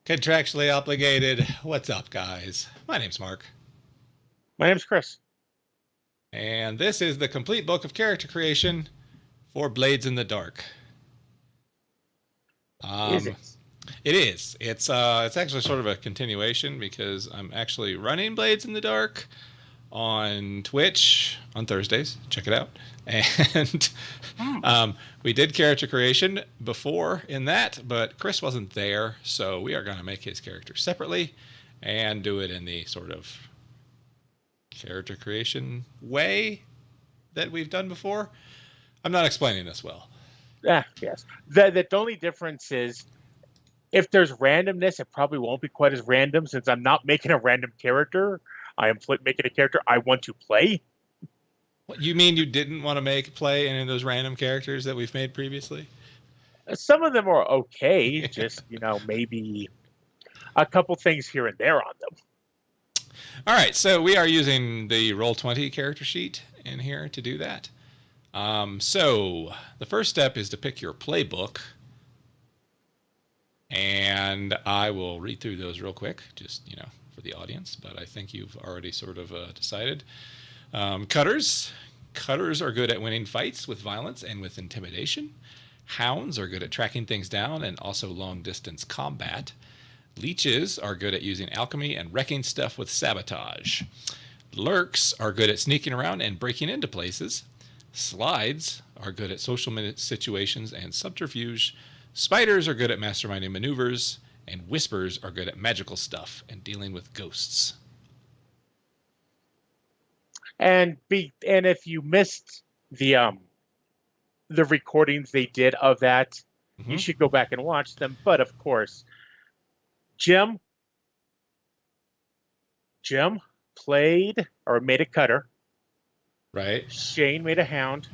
Contractually obligated. What's up, guys? My name's Mark, My name's Chris. and this is the complete book of character creation for Blades in the Dark. Is Um, it? it is. It's actually sort of a continuation because I'm actually running Blades in the Dark on Twitch on Thursdays. Check it out. And Hmm. we did character creation before in that, but Chris wasn't there, so we are going to make his character separately and do it in the sort of character creation way that we've done before. I'm not explaining this well. Yes. The only difference is if there's randomness, it probably won't be quite as random since I'm not making a random character. I am making a character I want to play. What, you mean you didn't want to make play any of those random characters that we've made previously? Some of them are okay, just maybe a couple things here and there on them. All right, so we are using the Roll20 character sheet in here to do that. So the first step is to pick your playbook, and I will read through those real quick, just for the audience. But I think you've already sort of decided. Cutters. Cutters are good at winning fights with violence and with intimidation. Hounds are good at tracking things down and also long distance combat. Leeches are good at using alchemy and wrecking stuff with sabotage. Lurks are good at sneaking around and breaking into places. Slides are good at social situations and subterfuge. Spiders are good at masterminding maneuvers. And whispers are good at magical stuff and dealing with ghosts. And if you missed the recordings they did of that, you should go back and watch them. But of course, Jim played or made a cutter. Right. Shane made a hound.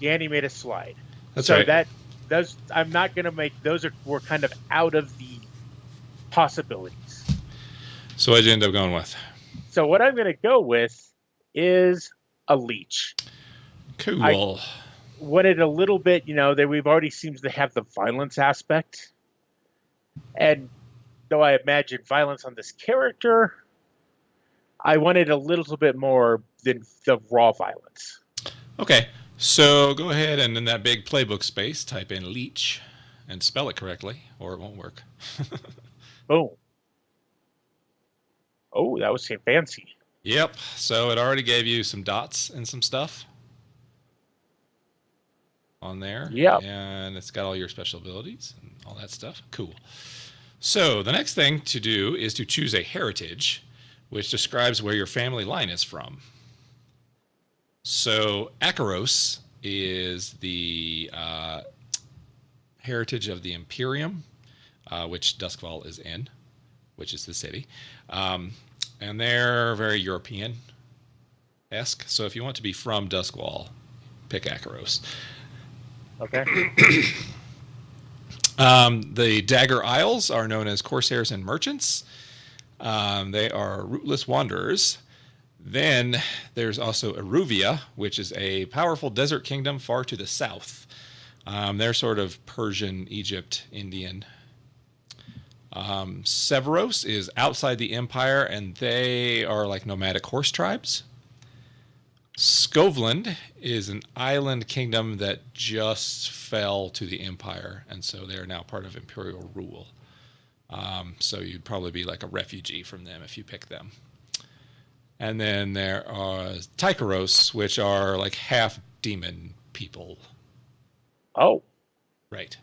Danny made a slide. That's So right. that those I'm not gonna make those were kind of out of the possibilities. So what'd you end up going with? So what I'm gonna go with is a leech. I Cool. wanted a little bit, that we've already seems to have the violence aspect. And though I imagine violence on this character, I wanted a little bit more than the raw violence. Okay. So go ahead and in that big playbook space, type in leech and spell it correctly, or it won't work. Boom. Oh, that was fancy. Yep. So it already gave you some dots and some stuff on there. Yep. And it's got all your special abilities and all that stuff. Cool. So the next thing to do is to choose a heritage, which describes where your family line is from. So Akaros is the heritage of the Imperium, which Duskfall is in, which is the city. And they're very European-esque. So if you want to be from Duskwall, pick Akaros. Okay. The Dagger Isles are known as Corsairs and Merchants. They are rootless wanderers. Then there's also Eruvia, which is a powerful desert kingdom far to the south. They're sort of Persian, Egypt, Indian. Severos is outside the empire, and they are like nomadic horse tribes. Skovland is an island kingdom that just fell to the empire, and so they're now part of imperial rule. So you'd probably be like a refugee from them if you pick them. And then there are Tykeros, which are like half demon people. Oh. Right.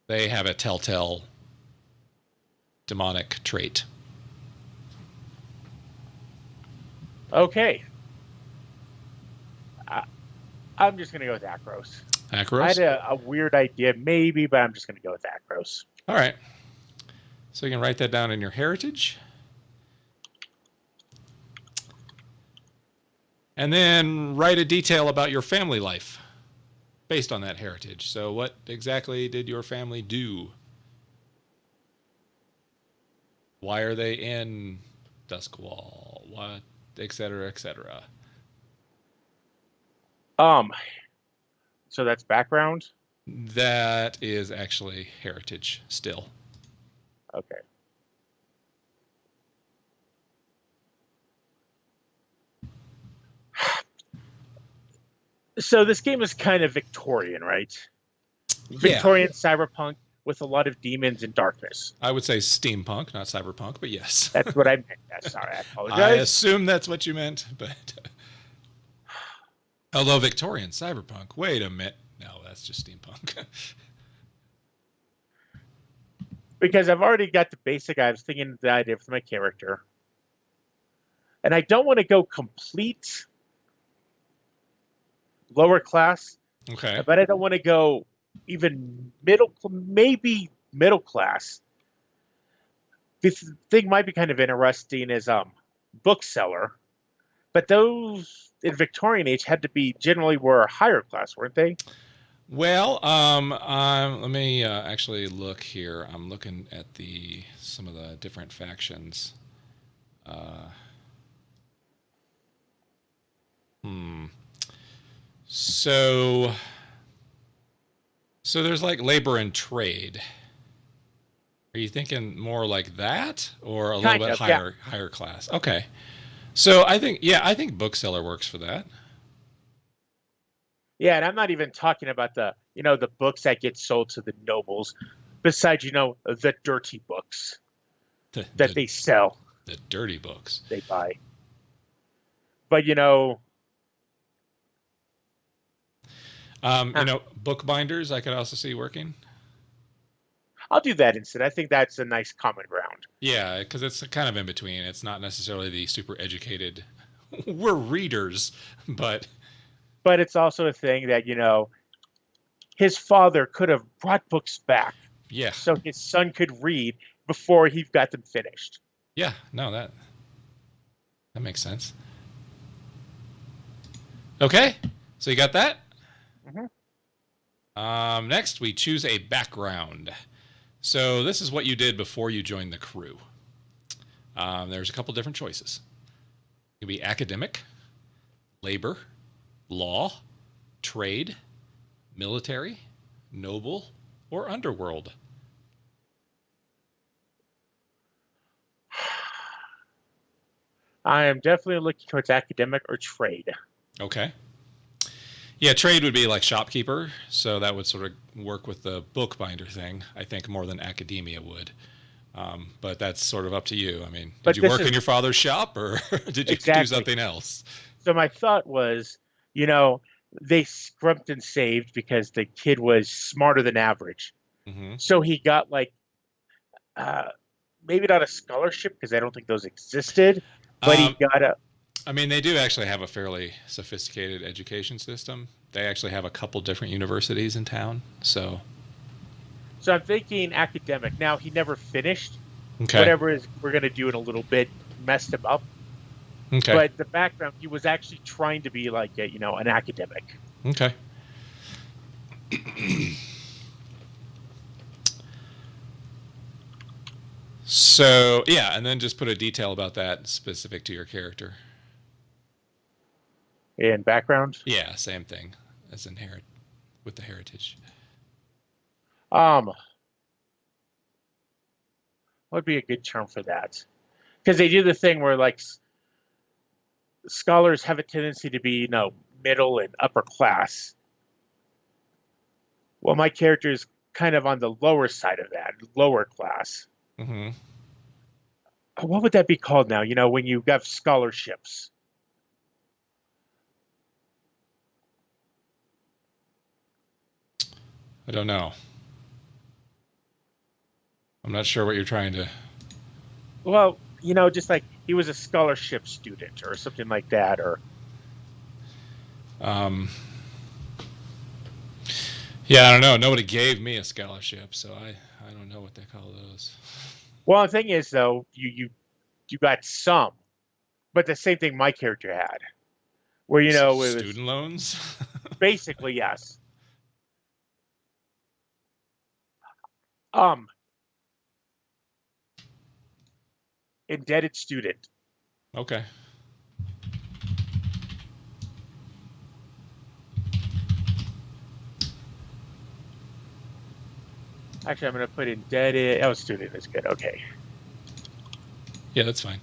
They have a telltale demonic trait. Okay. I'm just going to go with Akros. I had Akaros? a weird idea, maybe, but I'm just going to go with Akros. All right. So you can write that down in your heritage. And then write a detail about your family life based on that heritage. So what exactly did your family do? Why are they in Duskwall? What, et cetera, et cetera. So that's background. That is actually heritage still. Okay. So this game is kind of Victorian, right? Yeah, Victorian cyberpunk with a lot of demons and darkness. I would say steampunk, not cyberpunk, but yes. That's what I meant. Yeah, sorry, I I apologize. assume that's what you meant, but although Victorian cyberpunk, wait a minute. No, that's just steampunk. Because I've already got the basic. I was thinking the idea for my character, and I don't want to go complete lower class, Okay. but I don't want to go even maybe middle class. This thing might be kind of interesting as bookseller, but those in Victorian age had to be generally were higher class, weren't they? Well, let me actually look here. I'm looking at some of the different factions. Uh, hmm. So, so there's like labor and trade. Are you thinking more like that, or a little Kind bit of, yeah. higher class? Okay. So I think bookseller works for that. Yeah, and I'm not even talking about the books that get sold to the nobles, besides the dirty books The that the, they sell, the dirty books. they buy. But huh, Bookbinders I could also see working. I'll do that instead. I think that's a nice common ground. Yeah, because it's kind of in between. It's not necessarily the super educated. We're readers, but But it's also a thing that his father could have brought books back yeah, so his son could read before he got them finished. yeah. No, that makes sense. Okay, so you got that. Hmm. Next, we choose a background. So this is what you did before you joined the crew. There's a couple different choices. It could be academic, labor, law, trade, military, noble, or underworld. I am definitely looking towards academic or trade. Okay. Yeah, trade would be like shopkeeper, so that would sort of work with the bookbinder thing, I think, more than academia would. But that's sort of up to you. I mean, did But you this work is in your father's shop or did you do exactly. something else? So my thought was, you know, they scrimped and saved because the kid was smarter than average. Hmm. So he got like uh, maybe not a scholarship because I don't think those existed, but he Um, got a. I mean, they do actually have a fairly sophisticated education system. They actually have a couple different universities in town. So, So I'm thinking academic. Now he never finished. okay. Whatever is we're gonna do in a little bit messed him up. Okay. But the background, he was actually trying to be like an academic. Okay. So, yeah, and then just put a detail about that specific to your character. In background. Yeah, same thing as with the heritage. What would be a good term for that? Because they do the thing where like scholars have a tendency to be middle and upper class. Well, my character is kind of on the lower side of that, lower class. Hmm. What would that be called now? When you have scholarships. I don't know. I'm not sure what you're trying to. Well, just like he was a scholarship student or something like that, or Um, yeah, I don't know. Nobody gave me a scholarship, so I don't know what they call those. well, the thing is though, you got some, but the same thing my character had, where it was Student loans. basically yes. Um, Indebted student. Okay. Actually, I'm going to put in dead in. Oh, student is good. Okay. Yeah, that's fine.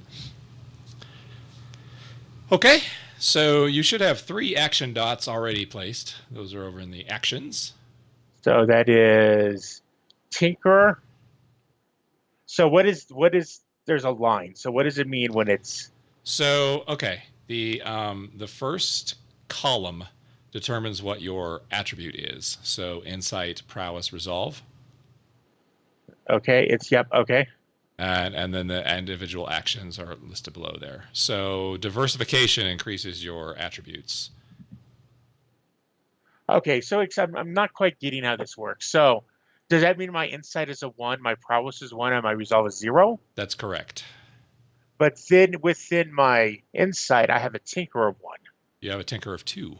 Okay, so you should have 3 action dots already placed. Those are over in the actions. So that is Tinker. So there's a line. So what does it mean when it's So, okay, the first column determines what your attribute is. So, insight, prowess, resolve, okay? It's yep, okay. and then the individual actions are listed below there. So, diversification increases your attributes. Okay, so I'm not quite getting how this works. So does that mean my insight is a one, my prowess is one, and my resolve is zero? That's correct. But then within my insight, I have a tinker of one. You have a tinker of 2.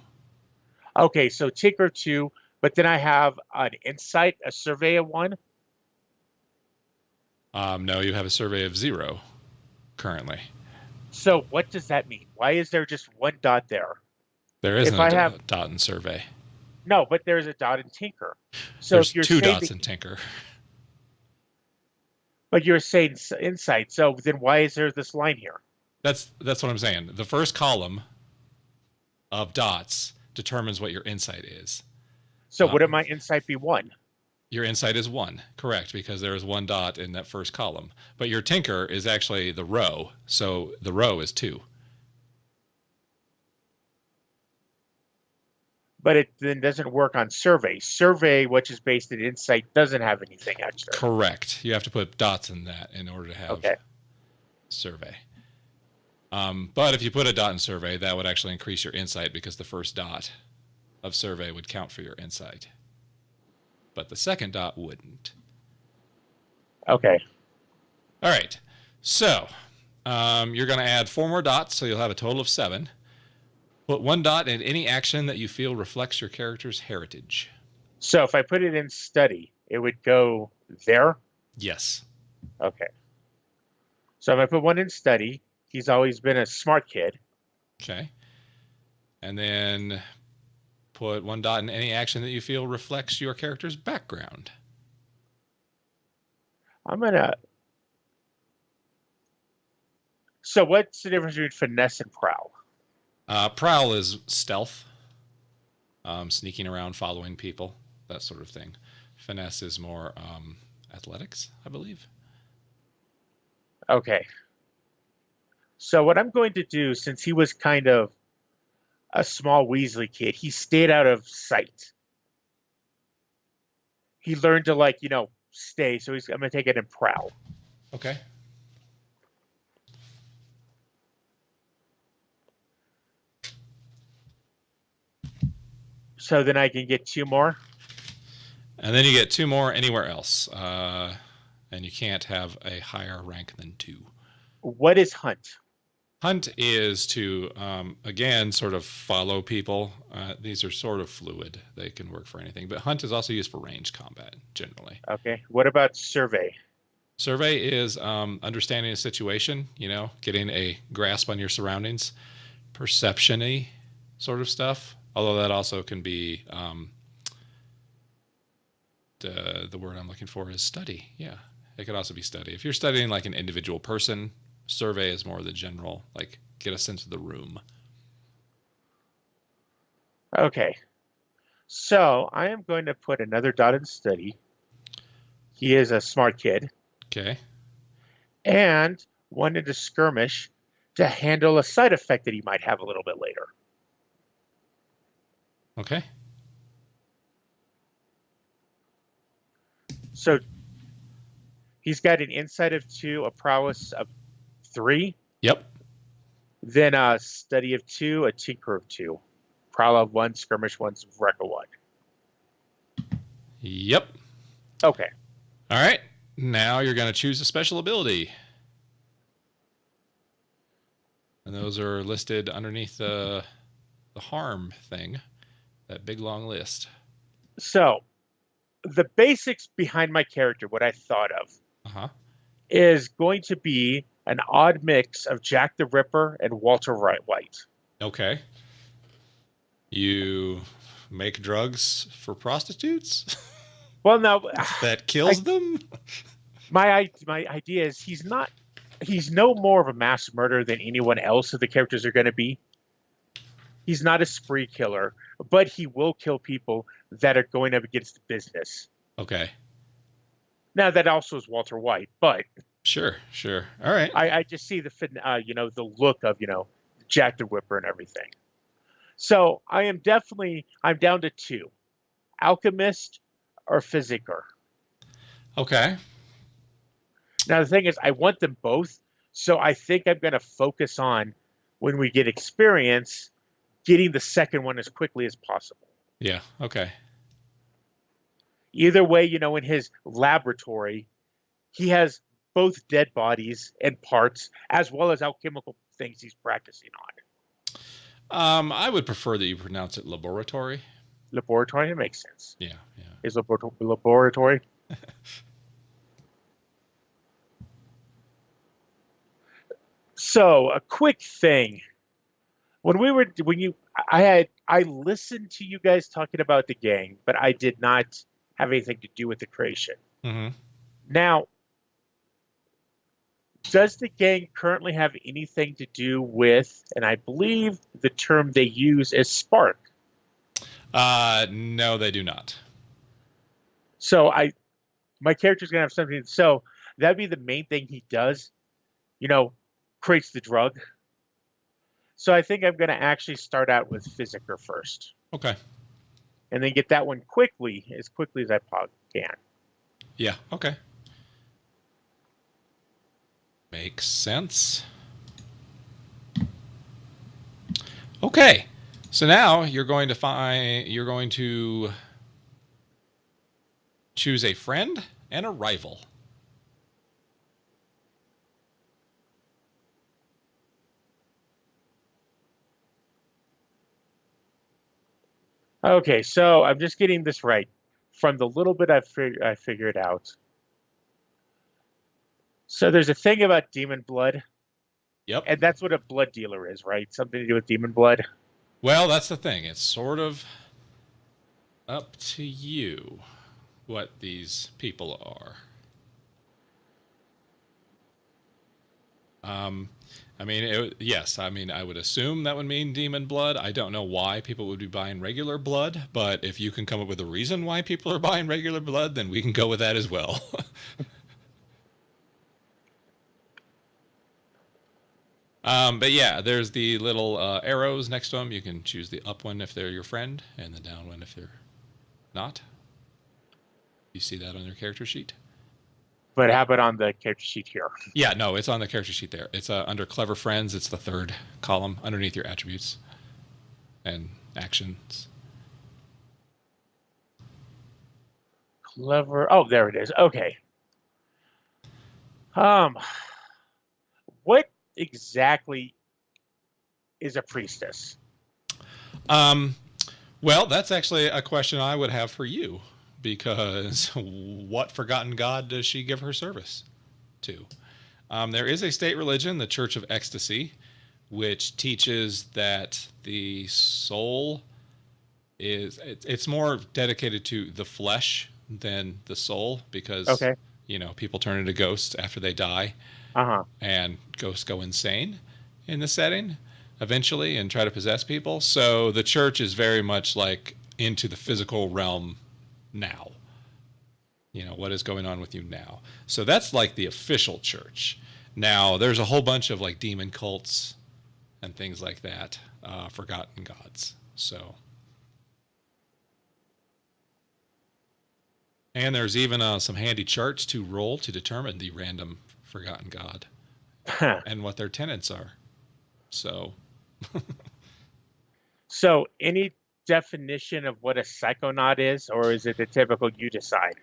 Okay, so tinker two, but then I have an insight, a survey of one. No, you have a survey of 0 currently. So what does that mean? Why is there just one dot there? There If isn't I a have dot in survey. no, but there's a dot in tinker. So There's if you're 2 saying dots in tinker. but you're saying insight, so then why is there this line here? That's what I'm saying. The first column of dots determines what your insight is. So wouldn't my insight be one? Your insight is 1, correct, because there is 1 dot in that first column. But your tinker is actually the row, so the row is 2. But it then doesn't work on survey. Survey, which is based in insight, doesn't have anything extra. Correct. You have to put dots in that in order to have Okay. survey. But if you put a dot in survey, that would actually increase your insight because the first dot of survey would count for your insight. But the second dot wouldn't. Okay. All right. So you're going to add 4 more dots, so you'll have a total of 7. Put 1 dot in any action that you feel reflects your character's heritage. So if I put it in study, it would go there? Yes. Okay. So if I put one in study, he's always been a smart kid. Okay. And then put 1 dot in any action that you feel reflects your character's background. So what's the difference between finesse and prowl? Prowl is stealth, sneaking around, following people, that sort of thing. Finesse is more athletics, I believe. Okay. So what I'm going to do, since he was kind of a small Weasley kid, he stayed out of sight. He learned to stay. So I'm going to take it in prowl. Okay. So then I can get 2 more. And then you get 2 more anywhere else. And you can't have a higher rank than 2. What is hunt? Hunt is to, again, sort of follow people. These are sort of fluid. They can work for anything. But hunt is also used for ranged combat, generally. Okay. What about survey? Survey is understanding a situation, getting a grasp on your surroundings. Perception-y sort of stuff. Although that also can be, the word I'm looking for is study. Yeah, it could also be study. If you're studying like an individual person, survey is more the general, like get a sense of the room. Okay. So I am going to put another dot in study. He is a smart kid. Okay. And one into skirmish to handle a side effect that he might have a little bit later. Okay. So he's got an insight of 2, a prowess of 3. Yep. Then a study of 2, a tinker of 2. Prowl of 1, skirmish 1, wreck of 1. Yep. Okay. All right. Now you're going to choose a special ability. And those are listed underneath the harm thing, that big long list. So the basics behind my character, what I thought of, is going to be an odd mix of Jack the Ripper and Walter White. Okay. You make drugs for prostitutes? Well, no, that I, kills them? my idea is he's no more of a mass murderer than anyone else of the characters are going to be. He's not a spree killer, but he will kill people that are going up against the business. Okay. Now that also is Walter White, but Sure, sure. All right. I just see the look of Jack the Whipper and everything. So I'm down to two: Alchemist or Physicker. Okay. Now the thing is, I want them both, so I think I'm going to focus on when we get experience, getting the second one as quickly as possible. Yeah. Okay. Either way, in his laboratory, he has both dead bodies and parts, as well as alchemical things he's practicing on. I would prefer that you pronounce it laboratory. Laboratory, it makes sense. Yeah, yeah. His laboratory. So, a quick thing. I listened to you guys talking about the gang, but I did not have anything to do with the creation. Mm-hmm. Now, does the gang currently have anything to do with, and I believe the term they use is spark? No, they do not. So my character's gonna have something. So that'd be the main thing he does. Creates the drug. So I think I'm gonna actually start out with Physicker first, Okay. and then get that one as quickly as I can. Yeah. Okay. Makes sense. Okay. So now you're going to choose a friend and a rival. Okay, so I'm just getting this right from the little bit I figured out. So there's a thing about demon blood, Yep. and that's what a blood dealer is, right? Something to do with demon blood. Well, that's the thing. It's sort of up to you what these people are. I mean, yes. I mean, I would assume that would mean demon blood. I don't know why people would be buying regular blood, but if you can come up with a reason why people are buying regular blood, then we can go with that as well. But yeah, there's the little arrows next to them. You can choose the up one if they're your friend, and the down one if they're not. You see that on your character sheet? But how about on the character sheet here? Yeah, no, it's on the character sheet there. It's under clever friends. It's the third column underneath your attributes and actions. Clever. Oh, there it is. Okay. Um, what exactly is a priestess? Um, well, that's actually a question I would have for you, because what forgotten god does she give her service to? There is a state religion, the Church of Ecstasy, which teaches that the soul it's more dedicated to the flesh than the soul, because Okay. people turn into ghosts after they die, Uh-huh. and ghosts go insane in the setting eventually and try to possess people. So the church is very much like into the physical realm now. What is going on with you now? So that's like the official church. Now there's a whole bunch of like demon cults and things like that, forgotten gods. So, and there's even some handy charts to roll to determine the random forgotten god and what their tenets are. So, So, any definition of what a psychonaut is, or is it the typical you decide?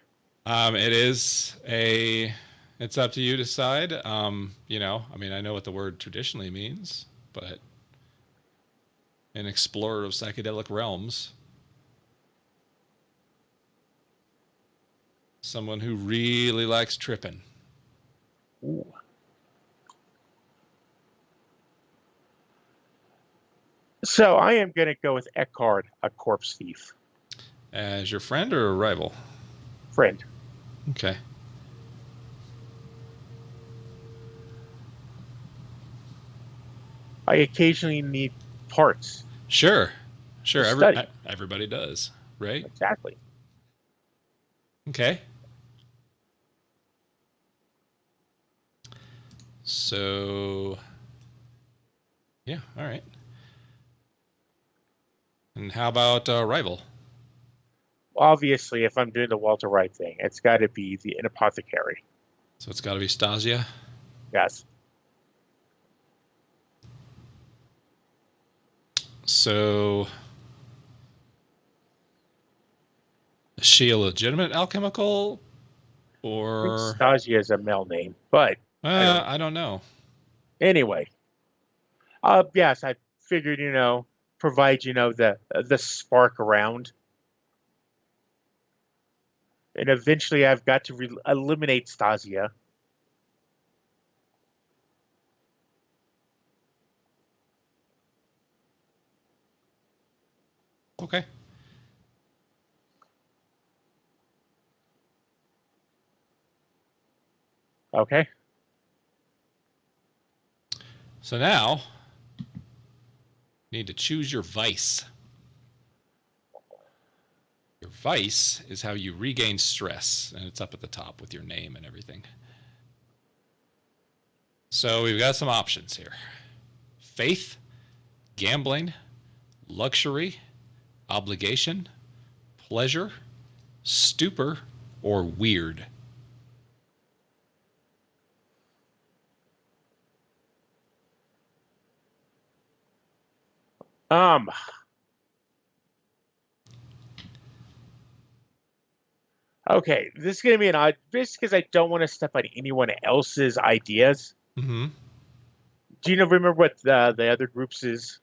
it's up to you to decide. I mean, I know what the word traditionally means, but an explorer of psychedelic realms, someone who really likes tripping. Ooh. So, I am going to go with Eckhart, a corpse thief. As your friend or a rival? Friend. Okay. I occasionally need parts Sure. to Sure. study. Everybody does, right? Exactly. Okay. So, yeah. All right. And how about rival? Obviously, if I'm doing the Walter White thing, it's got to be an apothecary. So it's got to be Stasia. Yes. So, is she a legitimate alchemical, I think or Stasia is a male name, but I don't know. I don't know. Anyway, yes, I figured, provide, the spark around. And eventually I've got to eliminate Stasia. Okay. Okay. So now you need to choose your vice. Your vice is how you regain stress, and it's up at the top with your name and everything. So we've got some options here: faith, gambling, luxury, obligation, pleasure, stupor, or weird. Um, okay. This is going to be an odd, just because I don't want to step on anyone else's ideas. Mm-hmm. Do you remember what the other groups is?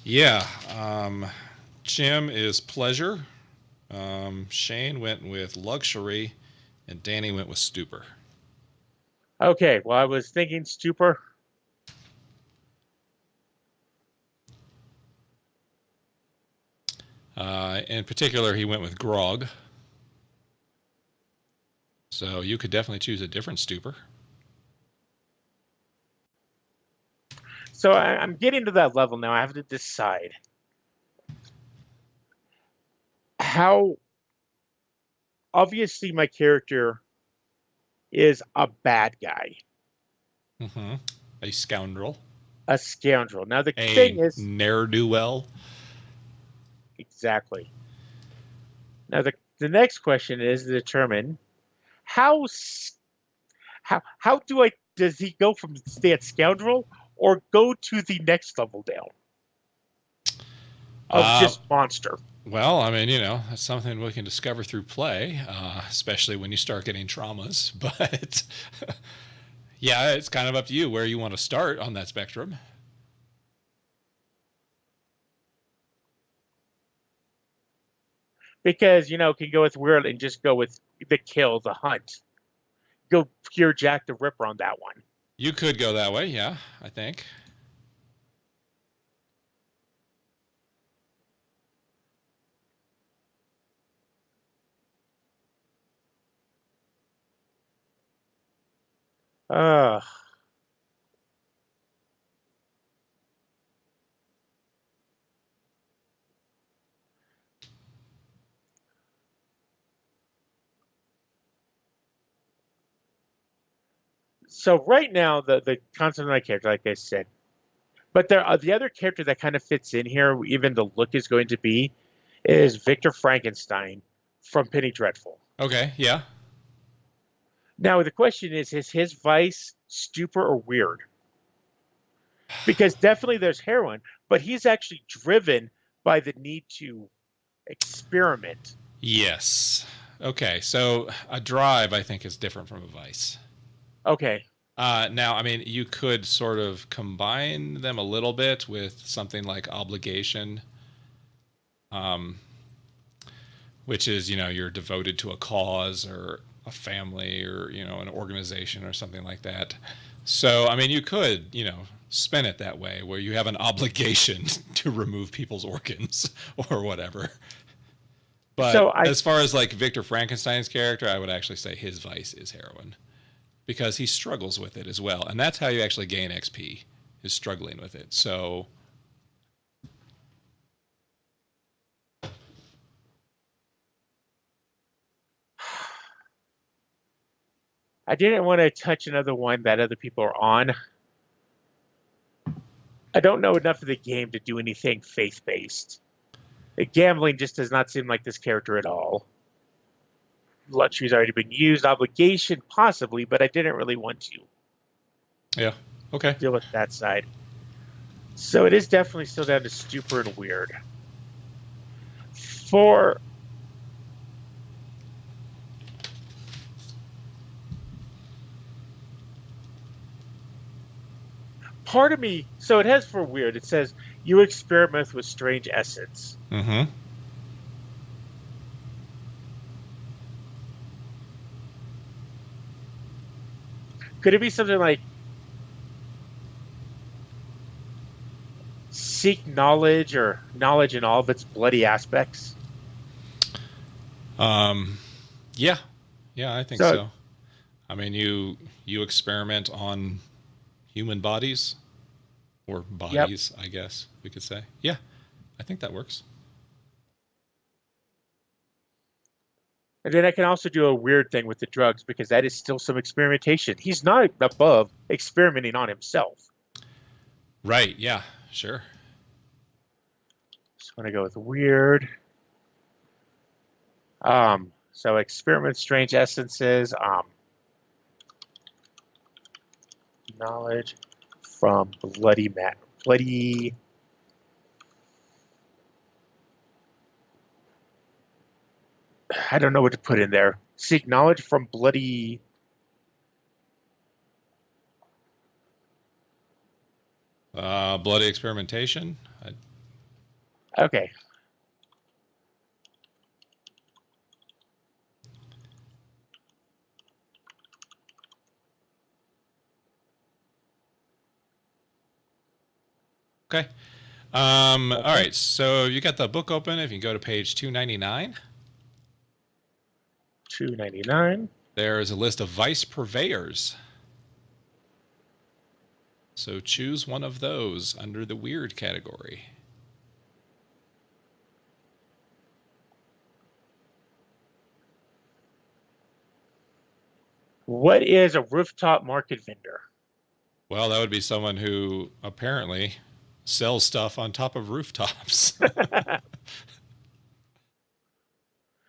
Yeah. Jim is pleasure. Shane went with luxury, and Danny went with stupor. Okay. Well, I was thinking stupor. In particular, he went with grog. So you could definitely choose a different stupor. So I'm getting to that level now. I have to decide how. Obviously, my character is a bad guy, Mm-hmm. A scoundrel. a scoundrel. Now, the A thing is, ne'er-do-well. exactly. Now, the next question is to determine how how do I does he go from stay at scoundrel or go to the next level down of Uh, just monster? well, I mean, that's something we can discover through play, especially when you start getting traumas. But yeah, it's kind of up to you where you want to start on that spectrum. Because can go with weird and just go with the kill, the hunt. Go pure Jack the Ripper on that one. You could go that way, yeah, I think. Uh so right now the concept of my character, like I said, but there are the other character that kind of fits in here, even the look is going to be, is Victor Frankenstein from Penny Dreadful. Okay, yeah. Now the question is his vice stupor or weird? Because definitely there's heroin, but he's actually driven by the need to experiment. Yes. Okay, so a drive, I think, is different from a vice. Okay. Now, I mean, you could sort of combine them a little bit with something like obligation, um, which is, you're devoted to a cause or a family or, an organization or something like that. So, I mean, you could, spin it that way where you have an obligation to remove people's organs or whatever. But So I as far as like Victor Frankenstein's character, I would actually say his vice is heroin because he struggles with it as well. And that's how you actually gain XP, is struggling with it. So I didn't want to touch another one that other people are on. I don't know enough of the game to do anything faith-based. Gambling just does not seem like this character at all. Luxury's already been used. Obligation, possibly, but I didn't really want to yeah, okay. deal with that side. So it is definitely still down to stupor and weird. For part of me, so it has for weird. It says you experiment with strange essence. Mm-hmm. Could it be something like seek knowledge or knowledge in all of its bloody aspects? Yeah, yeah, I think So so. I mean, you experiment on human bodies or yep. bodies, I guess we could say. Yeah, I think that works. And then I can also do a weird thing with the drugs because that is still some experimentation. He's not above experimenting on himself. Right. Yeah. Sure. Just want to go with weird. So experiment strange essences. Knowledge from bloody. I don't know what to put in there. Seek knowledge from bloody. Bloody experimentation. Okay. Okay. All Okay. right. So you got the book open. If you can go to page 299, 299. there is a list of vice purveyors. So choose one of those under the weird category. What is a rooftop market vendor? Well, that would be someone who apparently sells stuff on top of rooftops.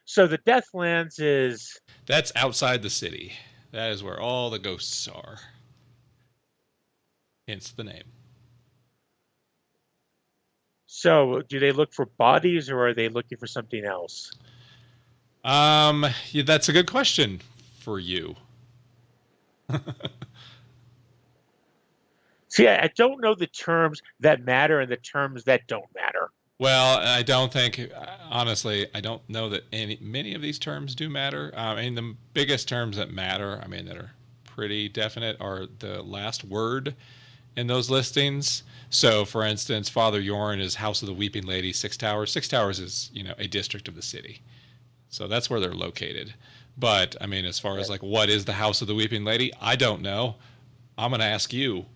So the Deathlands is. That's outside the city. That is where all the ghosts are. Hence the name. So do they look for bodies or are they looking for something else? Yeah, that's a good question for you. See, I don't know the terms that matter and the terms that don't matter. Well, I don't think, honestly, I don't know that many of these terms do matter. I mean, the biggest terms that matter, I mean, that are pretty definite, are the last word in those listings. So, for instance, Father Yorn is House of the Weeping Lady, Six Towers. Six Towers is, a district of the city. So that's where they're located. But, I mean, as far as like, what is the House of the Weeping Lady? I don't know. I'm going to ask you.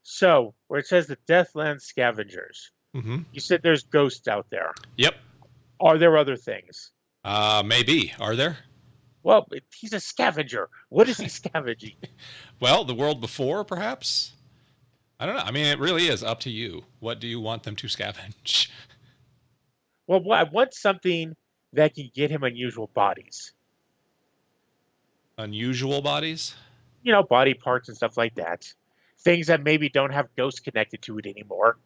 So, where it says the Deathland Scavengers, Mm-hmm. you said there's ghosts out there. Yep. Are there other things? Maybe. Are there? Well, he's a scavenger. What is he scavenging? Well, the world before, perhaps? I don't know. I mean, it really is up to you. What do you want them to scavenge? Well, I want something that can get him unusual bodies. Unusual bodies? Body parts and stuff like that. Things that maybe don't have ghosts connected to it anymore.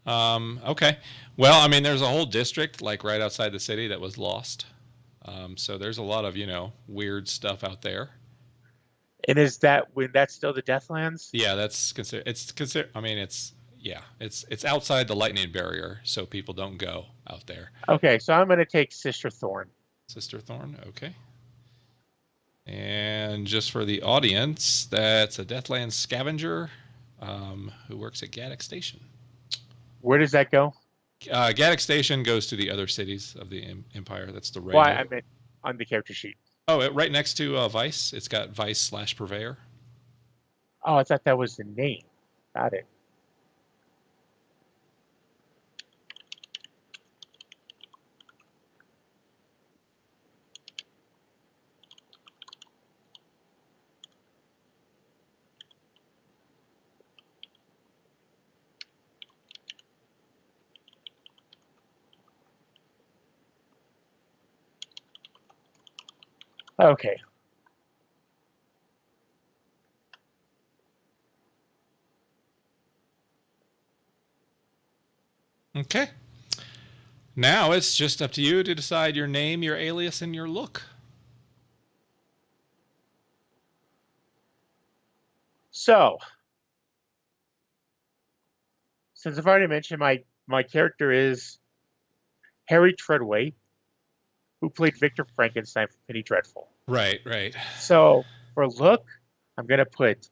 Okay. Well, I mean, there's a whole district like right outside the city that was lost. So there's a lot of, weird stuff out there. And is that when that's still the Deathlands? Yeah, I mean, it's outside the lightning barrier, so people don't go out there. Okay, so I'm going to take Sister Thorn. Sister Thorn, okay. And just for the audience, that's a Deathlands scavenger who works at Gaddock Station. Where does that go? Gaddock Station goes to the other cities of the Empire. That's the Why, railroad. I meant on the character sheet. Oh, right next to Vice. It's got Vice/Purveyor. Oh, I thought that was the name. Got it. Okay. Okay. Now it's just up to you to decide your name, your alias, and your look. So, since I've already mentioned my character is Harry Treadway, who played Victor Frankenstein for Penny Dreadful. Right, right. So, for look, I'm going to put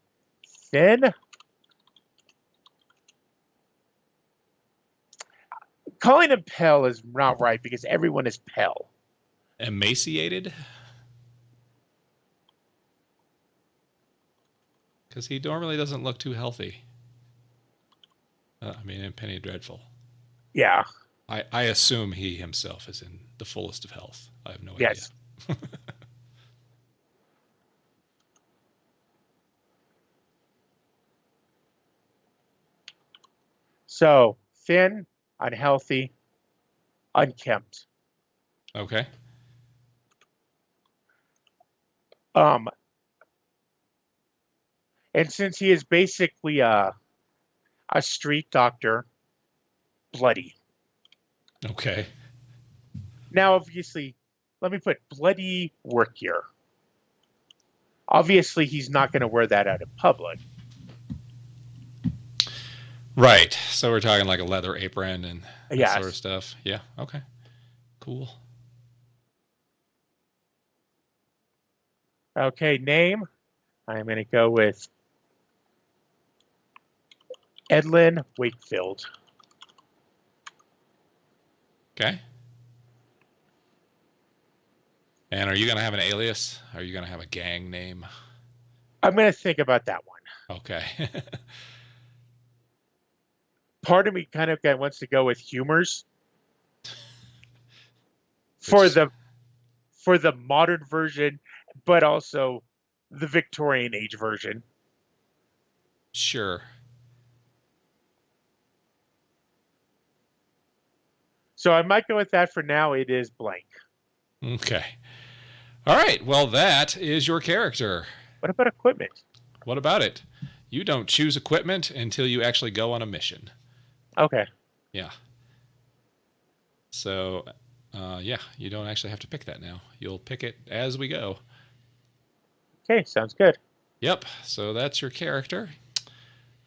thin. Calling him pale is not right because everyone is pale. Emaciated? Because he normally doesn't look too healthy. I mean, in Penny Dreadful. Yeah. I assume he himself is in the fullest of health. I have no Yes. idea. So, thin, unhealthy, unkempt. Okay. And since he is basically a street doctor, bloody. Okay. Now, obviously, let me put bloody work gear. Obviously, he's not going to wear that out in public. Right. So we're talking like a leather apron and that Yes. sort of stuff. Yeah. Okay. Cool. Okay, name. I'm going to go with Edlin Wakefield. Okay. And are you going to have an alias? Are you going to have a gang name? I'm going to think about that one. Okay. Part of me kind of wants to go with humors for the modern version, but also the Victorian age version. Sure. So I might go with that for now. It is blank. Okay. All right. Well, that is your character. What about equipment? What about it? You don't choose equipment until you actually go on a mission. Okay. Yeah. So, yeah, you don't actually have to pick that now. You'll pick it as we go. Okay, sounds good. Yep. So that's your character.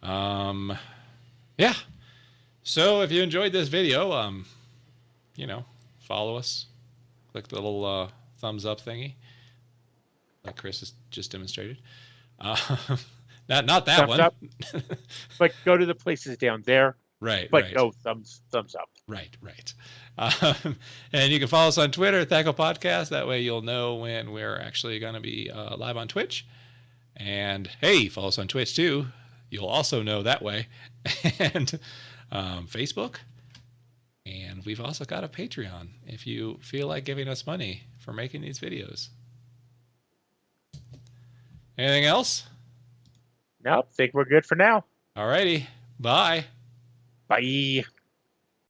Yeah. So if you enjoyed this video, you know, follow us. Click the little thumbs up thingy, like Chris has just demonstrated. Not that Thumbs one. up. But go to the places down there. Right. But right. no thumbs up. Right. And you can follow us on Twitter, Thaco Podcast. That way you'll know when we're actually going to be live on Twitch. And hey, follow us on Twitch too. You'll also know that way. And Facebook. And we've also got a Patreon if you feel like giving us money for making these videos. Anything else? Nope, think we're good for now. Alrighty. Bye. Bye.